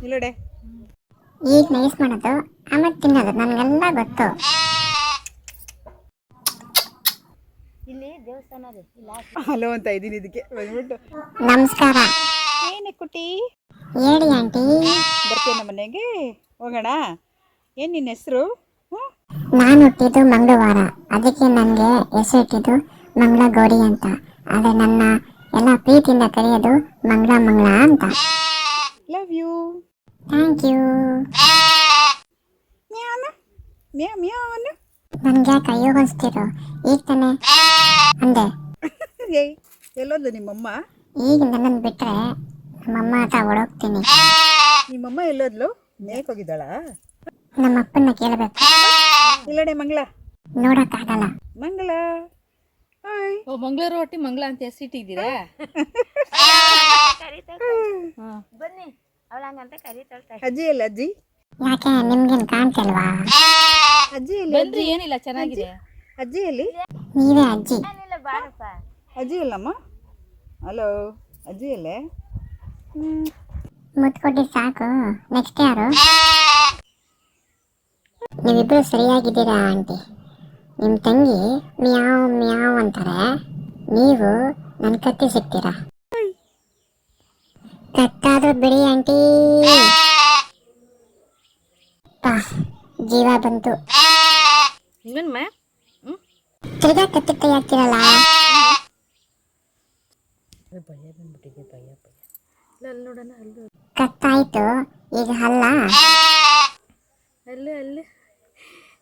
ಇಲ್ಲಡೆ ಈಗ ನೈಸ್ ಮಾಡೋದು ಆಮೇಲೆ ತಿನ್ನೋದು ನನಗೆಲ್ಲ ಗೊತ್ತು. ಇಲ್ಲಿ ದೇವಸ್ಥಾನ ರೀ ಹಲೋ ಅಂತ ಇದ್ದೀನಿ ಇದಕ್ಕೆ ಬಂದ್ಬಿಟ್ಟು. ನಮಸ್ಕಾರ. ಏನೇ ಕುಟಿ ಹೇಳಿ ಆಂಟಿ. ಬರ್ತೇನೆ ಮನೆಗೆ ಹೋಗೋಣ. ಏನು ನಿನ್ನ ಹೆಸರು? ನಾನು ಹುಟ್ಟಿದ್ದು ಮಂಗಳವಾರ, ಅದಕ್ಕೆ ನನಗೆ ಹೆಸರು ಇಟ್ಟಿದ್ದು ಮಂಗಳ ಗೌರಿ ಅಂತ. ಆದರೆ ನನ್ನ ಎಲ್ಲ ಪ್ರೀತಿಯಿಂದ ಕರೆಯೋದು ಮಂಗಳ ಮಂಗಳ ಅಂತ. Love you. Thank you. ಮ್ಯಾನ ಮ್ಯಾ ಮ್ಯಾನ. ನನಗೆ ಯಾಕೆ ಅಯ್ಯೋ ಅನಿಸ್ತಿರೋ? ಈಗ ತಾನೆ ಅಂದೆ. ಏಯ್ ಎಲ್ಲೋದ್ಲು ನಿಮ್ಮಮ್ಮ? ಈಗ ನನ್ನನ್ನು ಬಿಟ್ಟರೆ ನಮ್ಮಮ್ಮ ಹತ್ರ ಓಡೋಗ್ತೀನಿ. ನಿಮ್ಮಮ್ಮ ಎಲ್ಲೋದ್ಲು? ಮೇಕ್ ಹೋಗಿದ್ದಾಳ? ನಮ್ಮ ಅಪ್ಪನ್ನ ಕೇಳಬೇಕು. ಇಲ್ಲಡೆ ಮಂಗಳ ನೋಡೋಕ್ಕಾಗಲ್ಲ. ಮಂಗಳ ಹಾಯ್. ಓ ಮಂಗಳೂರು ಒಟ್ಟಿ ಮಂಗಳ ಅಂತ ಹೆಸರಿಟ್ಟಿದ್ದೀರಾ? ಬನ್ನಿ ಅವಳ ಹಂಗಂತ ಕರೀತಾಳ್ತಾರೆ. ಅಜ್ಜಿ ಎಲ್ಲ ಅಜ್ಜಿ? ಯಾಕೆ ನಿಮ್ಗೇನು ಕಾಣ್ತಿಲ್ವಾ? ಅಜ್ಜಿ ಎಲ್ಲಿ? ಬಂದ್ರಿ ಏನಿಲ್ಲ ಚೆನ್ನಾಗಿದೆ. ಅಜ್ಜಿ ಎಲ್ಲಿ? ನೀವೇ ಅಜ್ಜಿ. ಬಾರಪ್ಪ. ಅಜ್ಜಿ ಇಲ್ಲಮ್ಮ. ಹಲೋ ಅಜ್ಜಿ ಎಲ್ಲೇ? ಮುತ್ಕೊಟ್ಟು ಸಾಕು. ನೆಕ್ಸ್ಟ್ ಯಾರು? ನೀವಿಬ್ಬರು ಸರಿಯಾಗಿದ್ದೀರಾ ಆಂಟಿ. ನಿಮ್ಮ ತಂಗಿ ಮ್ಯಾವ್ ಮ್ಯಾವ್ ಅಂತಾರೆ, ನೀವು ನನ್ನ ಕತ್ತಿ ಸಿಗ್ತೀರಾ. ಕತ್ತಾದ್ರೂ ಬಿಡಿ ಆಂಟಿ. ಪಾ ಜೀವ ಬಂತು. ಇನ್ನೊಂದು ತಿರ್ಗಾ ಕತ್ತಿ ಕೈ ಹಾಕ್ತಿರಲ್ಲ. ಭಯ ಬಂದ್ಬಿಟ್ಟಿದೆ, ಭಯ ಭಯ. ಅಲ್ಲಿ ನೋಡೋಣ, ಅಲ್ಲೂ ಕತ್ತಾಯ್ತು, ಈಗ ಹಲ್ಲ. ಅಲ್ಲೂ ಅಲ್ಲೂ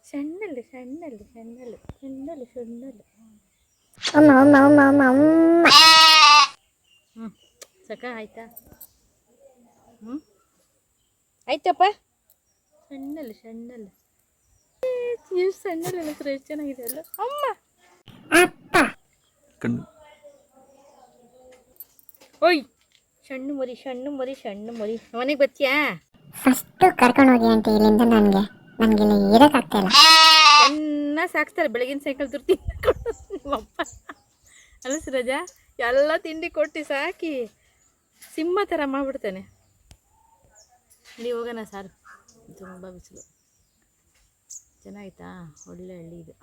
ಸಣ್ಣಲ್ಲಿ ಸಣ್ಣಲ್ಲಿ ಸಣ್ಣಲ್ಲಿ ಸಣ್ಣಲ್ಲಿ ಸಣ್ಣಲ್ಲಿ. ಅಮ್ಮ ಅಮ್ಮ ಅಮ್ಮ ಅಮ್ಮ ಅಮ್ಮ. ಸಕ ಆಯ್ತಾ? ಆಯ್ತಪ್ಪ. ಸಣ್ಣಲ್ಲಿ ಸಣ್ಣಲ್ಲಿ ಎಷ್ಟು ಸಣ್ಣಲ್ಲಿ ಎಷ್ಟು ಚೆನ್ನಾಗಿದೆ ಅಲ್ಲ ಅಮ್ಮ. ಅಪ್ಪ ಓಯ್ ಸಣ್ಣ ಮರಿ ಸಣ್ಣ ಮರಿ ಸಣ್ಣ ಮರಿ. ಮನೆಗೆ ಬರ್ತೀಯಾ? ಫಸ್ಟು ಕರ್ಕೊಂಡು ಹೋಗಿ ಆಂಟಿ ಇಲ್ಲಿಂದ. ನನಗಿಲ್ಲಿ ಇರೋಕ್ಕಾಗ್ತಾಯಿಲ್ಲ. ಚೆನ್ನಾಗಿ ಸಾಕ್ತಾರೆ. ಬೆಳಗಿನ ಸೈಕಲ್ ತುರ್ತಿ ನಿಮ್ಮಪ್ಪ ಅಲ್ಲ ಸುರಜ, ಎಲ್ಲ ತಿಂಡಿ ಕೊಟ್ಟು ಸಾಕಿ ಸಿಂಹ ಥರ ಮಾಡಿಬಿಡ್ತಾನೆ. ನೀವು ಹೋಗೋಣ ಸಾರು. ತುಂಬ ಬಿಸಿಲು. ಚೆನ್ನಾಗಿತ್ತಾ? ಒಳ್ಳೆ ಹಳ್ಳಿ ಇದು.